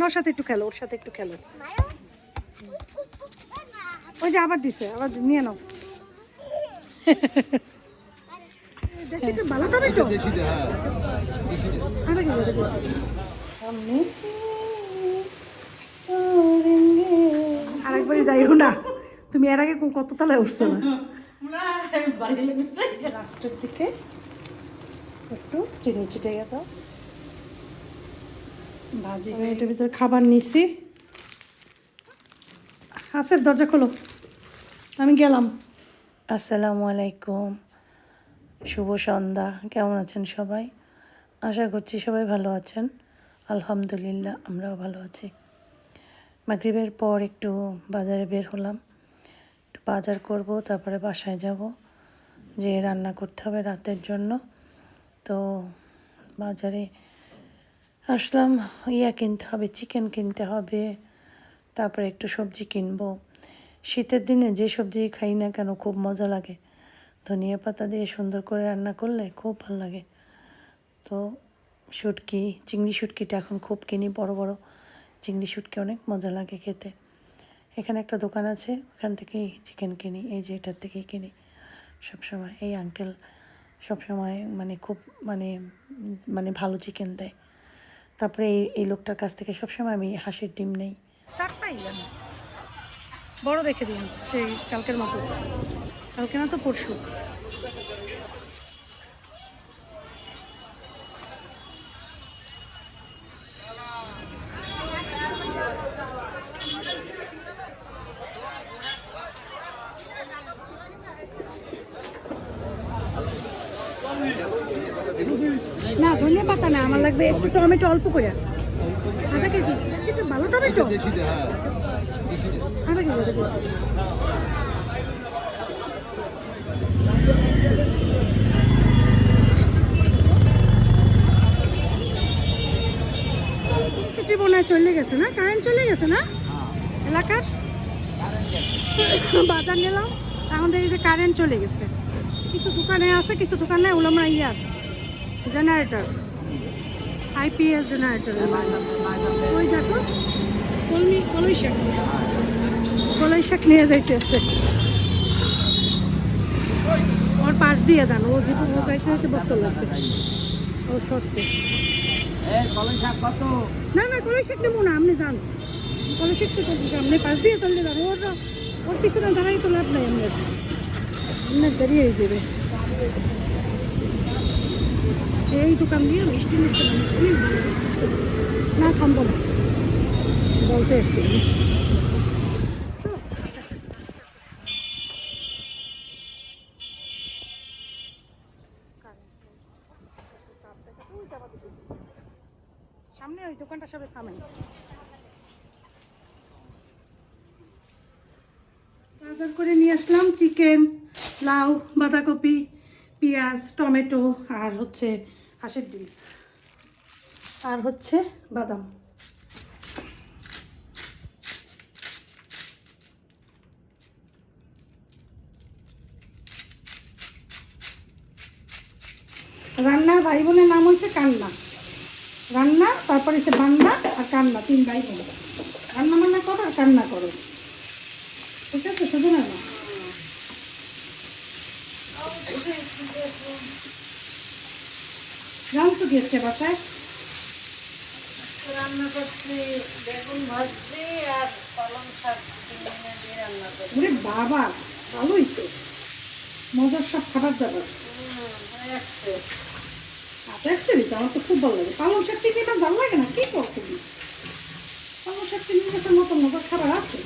ওর সাথে একটু খেলো, ওর সাথে একটু খেলো। ওই যে আবার দিছে, আবার নিয়ে নাও। ভালো টমেটো আরেকবারই যাইও না তুমি, এর আগে কত তলায় উঠছো না। লাস্টের দিকে একটু চিনি ছিটে গেল ভাজি। এটার ভিতরে খাবার নিছি। আসের দরজা খোলো, আমি গেলাম। আসসালামু আলাইকুম, শুভ সন্ধ্যা। কেমন আছেন সবাই? আশা করছি সবাই ভালো আছেন। আলহামদুলিল্লাহ আমরাও ভালো আছি। মাগরিবের পর একটু বাজারে বের হলাম, একটু বাজার করব, তারপরে বাসায় যাব, যে রান্না করতে হবে রাতের জন্য। তো বাজারে আসলাম, কিনতে হবে, চিকেন কিনতে হবে, তারপরে একটু সবজি কিনবো। শীতের দিনে যে সবজি খাই না কেন খুব মজা লাগে, ধনিয়া পাতা দিয়ে সুন্দর করে রান্না করলে খুব ভালো লাগে। তো শুটকি, চিংড়ি শুটকিটা এখন খুব কিনি, বড় বড় চিংড়ি শুটকি অনেক মজা লাগে খেতে। এখানে একটা দোকান আছে, ওখান থেকেই চিকেন কিনি, এই যে এটার থেকেই কিনি সবসময়। এই আঙ্কেল সবসময় খুব মানে ভালো চিকেন দেয়। তারপরে এই লোকটার কাছ থেকে সবসময় আমি হাঁসের ডিম নেই। চারটাই বড় দেখে দিন, সেই কালকের মতো, কালকে না তো পরশু। না ধনিয়া পাতা না, আমার লাগবে একটু টমেটো অল্প করে, আধা কেজি। ভালো টমেটো আধা কেজি, আধা কেজি। সিটি মনে হয় চলে গেছে না, কারেন্ট চলে গেছে না এলাকার। বাজার নিলাম, এখন দেখি যে কারেন্ট চলে গেছে। কিছু দোকানে আছে, কিছু দোকানে ওগুলো আমরা জেনারেটর, আইপিএস জেনারেটর। ওই দেখো কলই শাক নিয়ে যাইতেছে, ওর পাশ দিয়ে যান, ও যেহেতু যাইতে হইতে বছর লাগবে। ও সরছে না, না কলই শাক নেবো না, আপনি যান। কলই শাক তো আপনি পাশ দিয়ে চললে যান, ওর পিছনে দাঁড়াই তো লাভ নাই, আপনার দেরি হয়ে যাবে। এই দোকান দিয়ে মিষ্টি নিচ্ছিলাম, অনেক ভালো মিষ্টি ছিল। না থামবো না, বলতে এসছি। সামনে ওই দোকানটার সাথে থামেন। বাজার করে নিয়ে আসলাম চিকেন, লাউ, বাঁধাকপি, পেঁয়াজ, টমেটো, আর হচ্ছে হাঁসের ডিম, আর হচ্ছে বাদাম। রান্নার ভাই বোনের নাম হচ্ছে কান্না। রান্না, তারপরে হচ্ছে বান্না আর কান্না, 3 ভাই বোন। রান্না বান্না করো আর কান্না করো, ঠিক আছে? শুধু না রান্না গিয়েছে বাসায়, রান্না করছি বেগুন ভাজি আর পালং শাক দিয়ে রান্না করছি। বাবা ভালোই তো, মজার সব খাবার দাবার। আমার তো খুব ভালো লাগে পালং শাক। চিংড়ি মাছ ভালো লাগে না? কি করো তুমি? পালং শাক চিংড়ি মাছের মতো মজার খাবার আছে?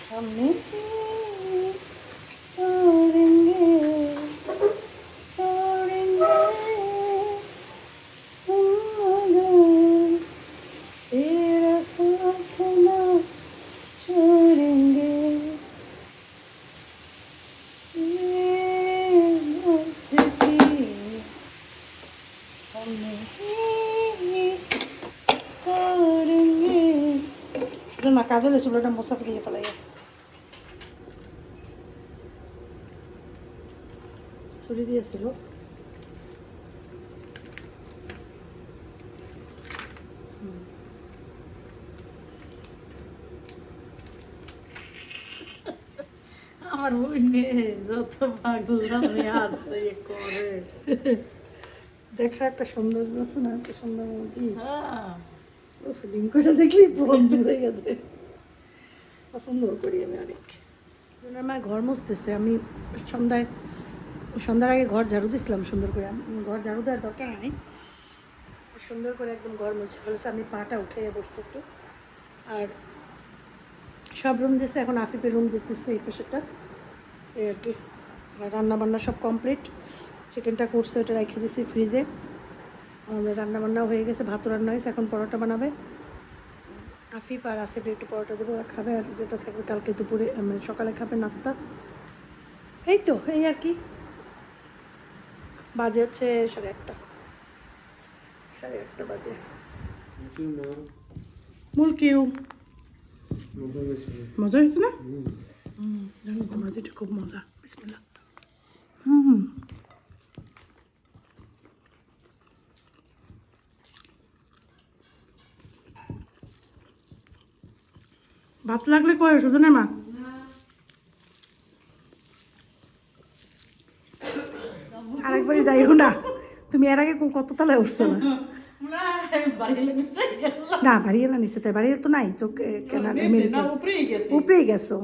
সামনে মা কাজলে চুলোটা মোসাফি দিয়ে ফেলাই, ছুরি দিয়েছিল। যত পাগলামি আছে করে। দেখার একটা সৌন্দর্য আছে না, এত সুন্দর মুরগি। হ্যাঁ ফিলিং করে দেখলি ফোন জুড়ে গেছে। পছন্দ করি আমি অনেক। আমার ঘর মুছতেছে, আমি সন্ধ্যার আগে ঘর ঝাড়ু দিয়েছিলাম সুন্দর করে। ঘর ঝাড়ু দেওয়ার দরকার নেই, সুন্দর করে একদম ঘর মুছে ফেলেছে। আমি পাটা উঠাইয়া বসছি একটু, আর সব রুম দিয়েছে। এখন আফিফের রুম দিতেছে এই পাশেটা, এই আর কি। রান্না বান্না সব কমপ্লিট। চিকেনটা করছে, ওটা রেখে দিয়েছি ফ্রিজে। আমাদের রান্না বান্নাও হয়ে গেছে, ভাতও রান্না হয়েছে, এখন পরোটা বানাবে আফিফ। আর আসিফ একটু পরোটা দেবো, আর খাবে। আর যেটা থাকবে কালকে দুপুরে মানে সকালে খাবে নাস্তা। এই তো এই আর কি। বাজে হচ্ছে 1:30, 1:30 বাজে। মুলকিউ মজা হয়েছে না? জানি তো মাঝিটা খুব মজা। বিসমিল্লাহ। ভাত লাগলে কয় সুজনের মা? আরেকবারই যাইও না, তুমি এর আগে কত তলায় উঠছো না? না বাড়ি এলা নিচে, তাই বাড়ি তো নাই তো কেন? আমেরিকা উপরেই গেছো?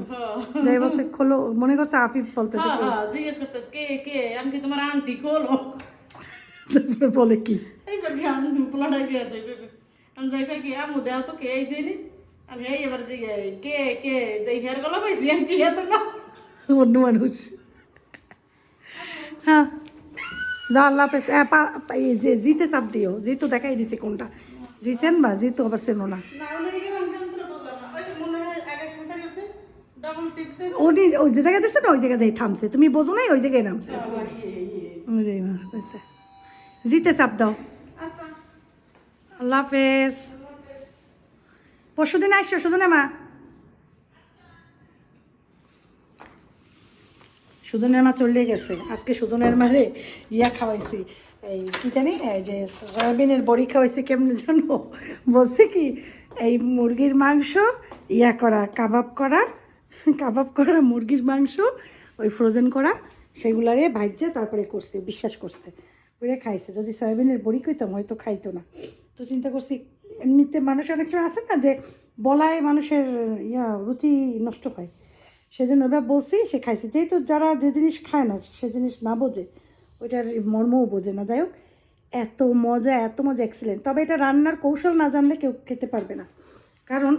যাই বলছে খোলো, মনে করছে আফিফ বলতেছে জিজ্ঞেস করতেছে কে কে, আমি কি তোমার আন্টি খোলো। তারপরে বলে কি এইবার আমি পোলাটা গিয়েছে, আমি যাই কি আমু দেওয়া তো কে আইসি নি, আমি এই এবার জিগে কে কে যাই হেয়ার গলা পাইছি, আমি কি এত না অন্য মানুষ। হ্যাঁ যা, আল্লাহ হাফেজ। যে জিতে চাপ দিও, জিতু দেখাই দিছে কোনটা জিছেন, বা জিতু আবার চেনো না। উনি ওই যে জায়গায় দিচ্ছে না, ওই জায়গায় থামছে, তুমি বোঝো নাই, ওই জায়গায় নামছে। জিতে চাপ দাও। আল্লাহ হাফেজ। পরশুদিন আসছো সুজনে মা? সুজনের মা চলে গেছে। আজকে সুজনের মারে ইয়া খাওয়াইছি, এই কি জানি, এই যে সয়াবিনের বড়ি খাওয়াইছি। কেমনে জানো? বলছে কি এই মুরগির মাংস ইয়া করা, কাবাব করা মুরগির মাংস ওই ফ্রোজেন করা, সেগুলারে ভাজছে তারপরে করছে, বিশ্বাস করছে। ওইটা খাইছে। যদি সয়াবিনের বড়ি কইতাম হয়তো খাইতো না। তো চিন্তা করছি, এমনিতে মানুষ অনেক সময় আছে না যে বলায় মানুষের রুচি নষ্ট হয়, সেজন্য ওইভাবে বলছি, সে খাইছে। যেহেতু যারা যে জিনিস খায় না সে জিনিস না বোঝে, ওইটার মর্মও বোঝে না। যাই হোক, এত মজা এক্সিলেন্ট। তবে এটা রান্নার কৌশল না জানলে কেউ খেতে পারবে না, কারণ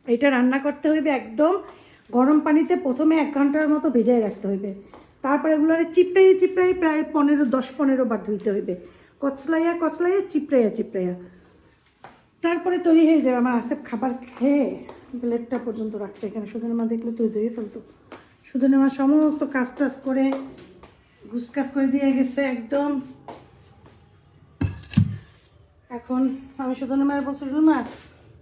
এটা রান্না করতে হইবে একদম গরম পানিতে। প্রথমে 1 ঘন্টার মতো ভেজাই রাখতে হইবে, তারপরে এগুলোরে চিপড়াই প্রায় 10-15 বার ধুইতে হইবে, কচলাইয়া চিপড়াইয়া তারপরে তৈরি হয়ে যাবে। আমার আসেফ খাবার খেয়ে প্লেটটা পর্যন্ত রাখছে এখানে। সুজনের মা দেখলে তুই ধুয়ে ফেলতো। সুজনের মা সমস্ত কাজ করে গুছকাজ করে দিয়ে গেছে একদম। এখন আমি সুজনের মায়ের বলছি, সুজনের মা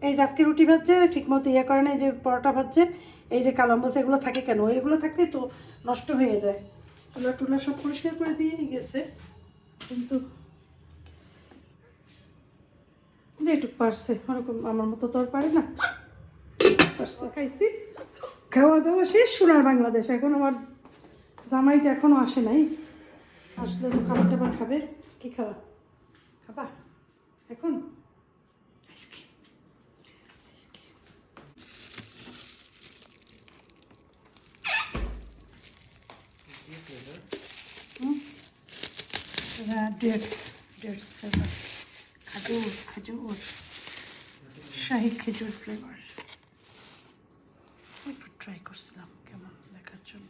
এই যে আজকে রুটি ভাজছে ঠিক মতো ইয়ে করে না, এই যে পরোটা ভাজছে, এই যে কালাম বলছে এগুলো থাকে কেন? এগুলো থাকলে তো নষ্ট হয়ে যায়। টুলা সব পরিষ্কার করে দিয়েই গেছে, কিন্তু যেটুক পারছে, ওরকম আমার মতো তো আর পারে না। খাইছি, খাওয়া দাওয়া শেষ। সোনার বাংলাদেশ। এখন আমার জামাইটা এখনও আসে নাই, আসলে তো খাবার টাবার খাবে। কি খাবা এখন? আইসক্রিম। ডেটস ফ্লেভার, খেজুর শাহি খেজুর ফ্লেভার। একটু ট্রাই করছিলাম কেমন দেখার জন্য।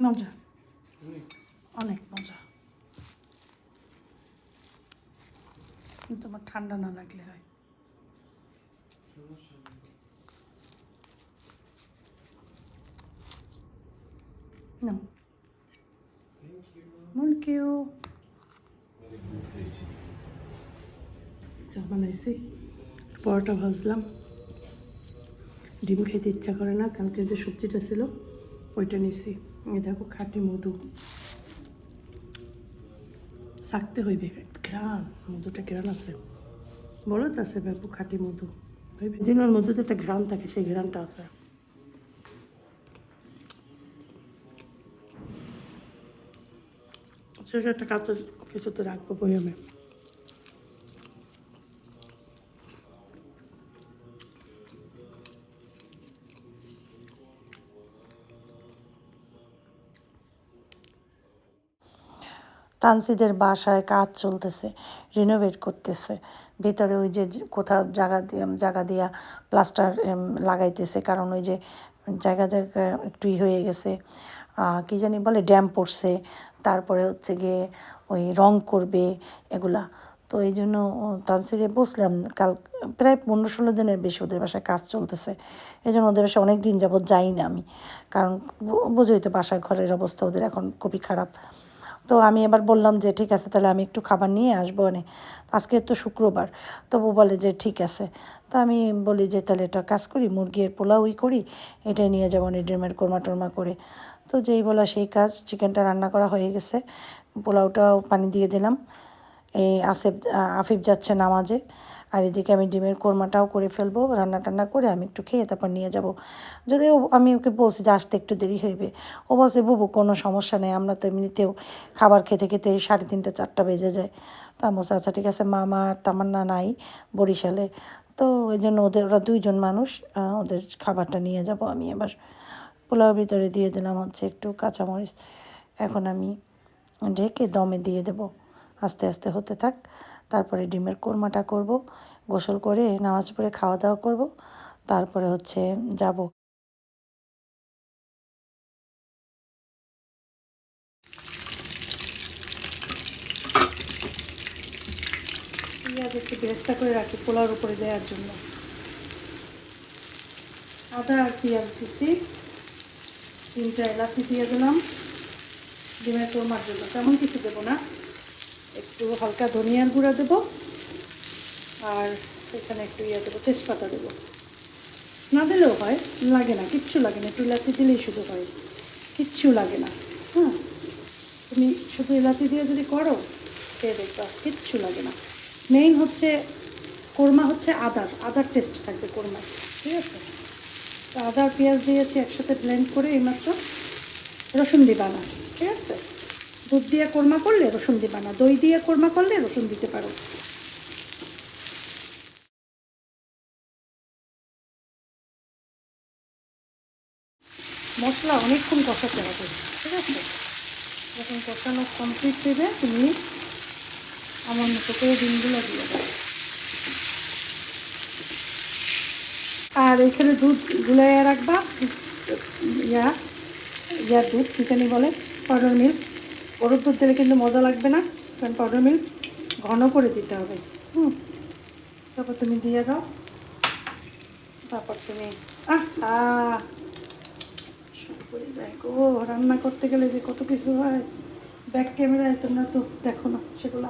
মজা, অনেক মজা, কিন্তু আমার ঠান্ডা না লাগলে হয়। না মুলকিউ চা বানাইছি, পরোটা ভাজলাম। ডিম খেতে ইচ্ছা করে না, কালকে যে সবজিটা ছিল ওইটা নিছি। এই দেখো খাঁটি মধু, থাকতে হইবে। ঘ্রাণ, মধুটা ঘ্রাণ আছে, বলো তো আছে ব্যাপু খাঁটি মধু। ওই দিনের মধ্যে তো একটা ঘ্রাণ থাকে, সেই ঘ্রাণটা আছে। সেটা একটা কাঁচা কিছুতে রাখবো বইয়ামে। তানসিদের বাসায় কাজ চলতেছে, রিনোভেট করতেছে। ভেতরে ওই যে কোথাও জায়গা দিয়া প্লাস্টার লাগাইতেছে, কারণ ওই যে জায়গা জায়গা একটু হয়ে গেছে, কী জানি বলে, ড্যাম পড়ছে। তারপরে হচ্ছে গিয়ে ওই রং করবে এগুলা। তো এই জন্য তানসিরে বসলাম কাল, প্রায় 15-16 দিনের বেশি ওদের বাসায় কাজ চলতেছে। এই জন্য ওদের বাসায় অনেক দিন যাবত যাই না আমি, কারণ বোঝোই তো বাসায় ঘরের অবস্থা ওদের এখন খুবই খারাপ। তো আমি এবার বললাম যে ঠিক আছে, তাহলে আমি একটু খাবার নিয়ে আসবো। আজকে তো শুক্রবার, তবু বলে যে ঠিক আছে। তো আমি বলি যে তাহলে এটা কাজ করি, মুরগির পোলাওই করি, এটাই নিয়ে যাবো ডিমের কোরমা টোরমা করে। তো যেই বলা সেই কাজ, চিকেনটা রান্না করা হয়ে গেছে, পোলাওটাও পানি দিয়ে দিলাম। এই আফিফ যাচ্ছে নামাজে, আর এদিকে আমি ডিমের কোরমাটাও করে ফেলবো, রান্না টান্না করে আমি একটু খেয়ে তারপর নিয়ে যাব। যদিও আমি ওকে বলছি যে আসতে একটু দেরি হইবে, ও বলছে বুবু কোনো সমস্যা নেই, আমরা তো এমনিতেও খাবার খেতে খেতে 3:30 4টা বেজে যায়। তা আমি বলছি আচ্ছা ঠিক আছে, মামা আর তামান্না নাই বরিশালে, তো ওই জন্য ওরা 2জন মানুষ, ওদের খাবারটা নিয়ে যাব আমি। এবার পোলাওর ভিতরে দিয়ে দিলাম হচ্ছে একটু কাঁচামরিচ। এখন আমি ঢেকে দমে দিয়ে দেব, আস্তে আস্তে হতে থাক। তারপরে ডিমের কোরমাটা করব, গোসল করে নামাজ পড়ে খাওয়া দাওয়া করব, তারপরে হচ্ছে যাব। পেঁয়াজ একটু বেরেস্তা করে রাখি পোলাওর উপরে দেওয়ার জন্য। আদা আর পেঁয়াজ দিচ্ছি, 3টা এলাচি দিয়ে দিলাম ডিমের কোরমার জন্য। তেমন কিছু দেবো না, একটু হালকা ধনিয়ার গুঁড়া দেবো, আর এখানে একটু দেবো, তেজপাতা দেবো। না দিলেও হয়, লাগে না, কিচ্ছু লাগে না, একটু এলাচি দিলেই শুধু হয়, কিচ্ছু লাগে না। হ্যাঁ, তুমি শুধু এলাচি দিয়ে যদি করো খেয়ে দেখবা, কিচ্ছু লাগে না। মেইন হচ্ছে কোরমা হচ্ছে আদার টেস্ট থাকবে কোরমায়, ঠিক আছে? তো আদা আর পেঁয়াজ দিয়েছি একসাথে ব্লেন্ড করে, এইমাত্র রসুন দিবা না, ঠিক আছে? দুধ দিয়ে কোরমা করলে রসুন দিবা না, দই দিয়ে কোরমা করলে রসুন দিতে পারো। মশলা অনেকক্ষণ কষাতে হবে, ঠিক আছে? যখন কষানো কমপ্লিট দেবে, তুমি আমার মতো করে ডিমগুলো দিয়ে দেবে। আর এখানে দুধ গুলাইয়া রাখবা, ইয়ার দুধ চিকেনি বলে, পাউডার মিল্ক। গরুর দুধ দিলে কিন্তু মজা লাগবে না, কারণ পাউডার মিল্ক ঘন করে দিতে হবে। তারপর তুমি দিয়ে দাও, তারপর তুমি সব করে যায় গো, রান্না করতে গেলে যে কত কিছু হয়, ব্যাক ক্যামেরায় তোমরা তো দেখো না সেগুলা।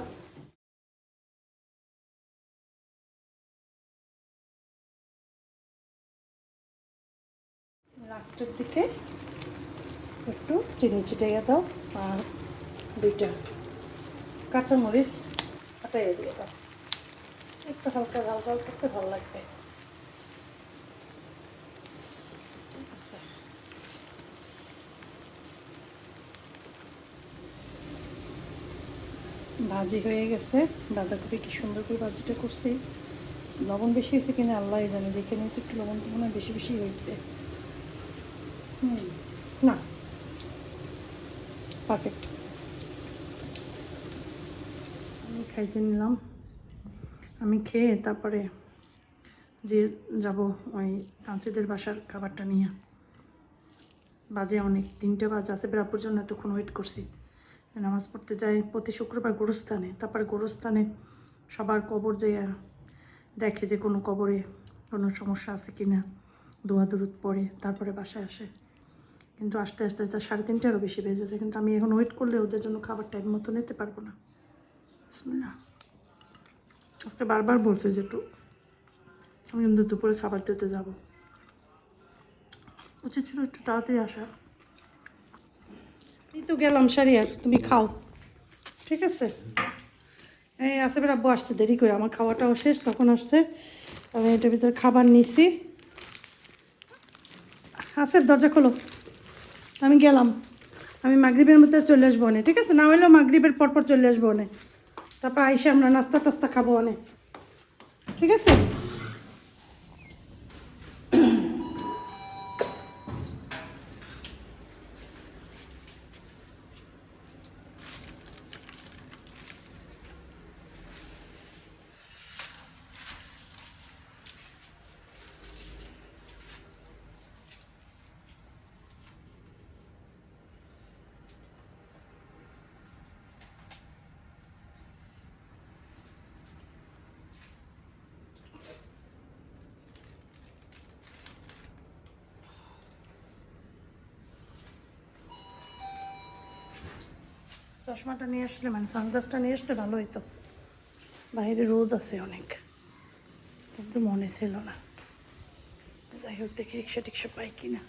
লাস্টের দিকে একটু চিনি ছিটাইয়া দাও, আর 2টা কাঁচামরিচ ফাটাইয়া দিয়ে দাও, একটু হালকা ঝাল ঝাল করতে ভালো লাগবে। ঠিক আছে, ভাজি হয়ে গেছে, বাঁধাকপি কি সুন্দর করে ভাজিটা করছি। লবণ বেশি হয়েছে কিনা আল্লাহ জানে, দেখে নিই তো একটু, লবণ তো মনে হয় বেশি বেশি হয়েছে। না, পারফেক্ট। আমি খাইতে নিলাম, আমি খেয়ে তারপরে যে যাব ওই তানসিদের বাসার খাবারটা নিয়ে। বাজে অনেক, 3টে বাজে, আছে বেরাপুর জন্য এতক্ষণ ওয়েট করছি। নামাজ পড়তে যাই প্রতি শুক্রবার গোরস্থানে, তারপরে গোরস্থানে সবার কবর যেয়ে দেখে যে কোনো কবরে কোনো সমস্যা আছে কি না, দোয়া দরুদ পড়ে তারপরে বাসায় আসে। কিন্তু আস্তে আস্তে তার 3:30টারও বেশি বেজে যায়, কিন্তু আমি এখন ওয়েট করলে ওদের জন্য খাবার টাইম মতো নিতে পারবো না। বিসমিল্লাহ। আজকে বারবার বলছে যে একটু, আমি কিন্তু দুপুরে খাবার দিতে যাবো, উচিত ছিল একটু তাড়াতাড়ি আসা। এই তো গেলাম সারিয়ার, তুমি খাও, ঠিক আছে? এই আসেফের আব্বু আসছে দেরি করে, আমার খাওয়াটাও শেষ, তখন আসছে। আমি এটার ভিতরে খাবার নিছি। আসেফ দরজা খোলো, আমি গেলাম। আমি মাগরিবের মধ্যে চলে আসবো অনেক, ঠিক আছে? না হলেও মাগরিবের পরপর চলে আসবো অনেক, তারপর আইসে আমরা নাস্তা টাস্তা খাবো অনেক, ঠিক আছে? চশমাটা নিয়ে আসলে মানে সানগ্লাসটা নিয়ে আসলে ভালো হইতো, বাইরে রোদ আছে অনেক, কিন্তু মনে ছিল না। যাই হোক, দেখি রিক্সা টিক্সা পাই কিনা।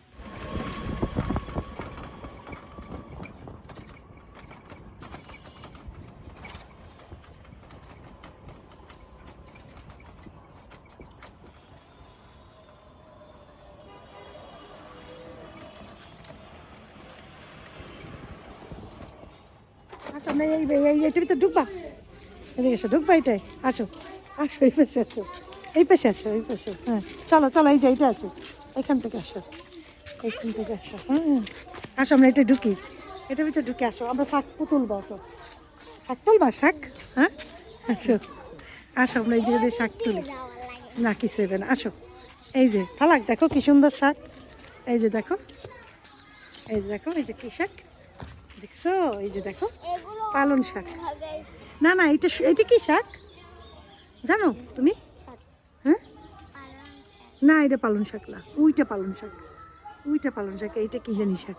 আসো, না এইটার ভিতরে ঢুকবা, এদিকে এসো, ঢুকবা এটাই, আসো আসো, এই পাশে আসো, এই পাশে আসো, এই পাশে, হ্যাঁ চলো চলো, এই যে এইটা আসো, এখান থেকে আসো, এইখান থেকে আসো, হ্যাঁ আসো, আমরা এটা ঢুকি, এটার ভিতরে ঢুকে আসো, আমরা শাক তুলবো, আসো শাক তুলবা, শাক, হ্যাঁ আসো আসো, আমরা এই জায়গায় শাক তুলি, না কিছু হবে না, আসো। এই যে ফালাক, দেখো কি সুন্দর শাক, এই যে দেখো, এই যে দেখো, এই যে কি শাক দেখছো, এই যে দেখো পালং শাক, না না এটা এটা কি শাক জানো তুমি? হ্যাঁ না, এটা পালং শাক না, ওইটা পালং শাক, ওইটা পালং শাক, এইটা কি জানি শাক।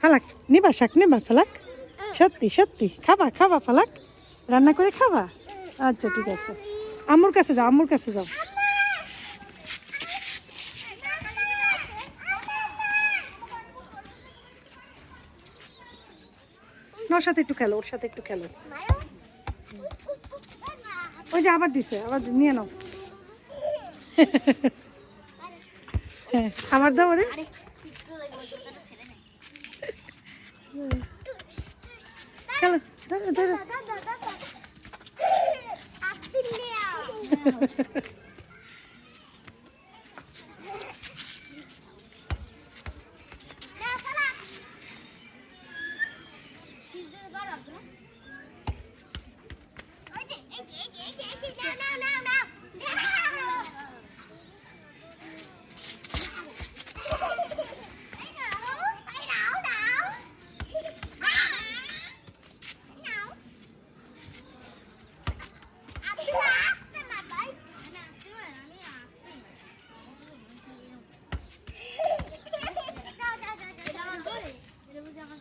ফালাক নিবা, শাক নেবা ফালাক? সত্যি সত্যি খাবা, খাবা ফালাক, রান্না করে খাবা? আচ্ছা ঠিক আছে, আম্মুর কাছে যাও, আম্মুর কাছে যাও। ওর সাথে একটু খেলো, ওর সাথে একটু খেলো, ওই যে আবার দিছে, আবার নিয়ে নাও। হ্যাঁ আবার দাও, রে খেলো, ধরো ধরো।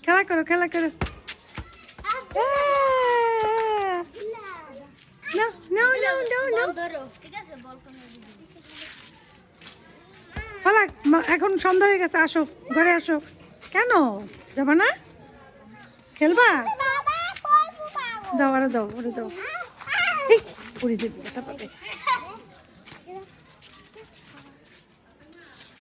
খেলা করো, খেলা করো। ফালাক, এখন সন্ধ্যা হয়ে গেছে, আসো ঘরে আসো। কেন যাবা না? খেলবা? দাও, আরো দাও, ওরে দাও, পুরি দেবে, কথা পাবে।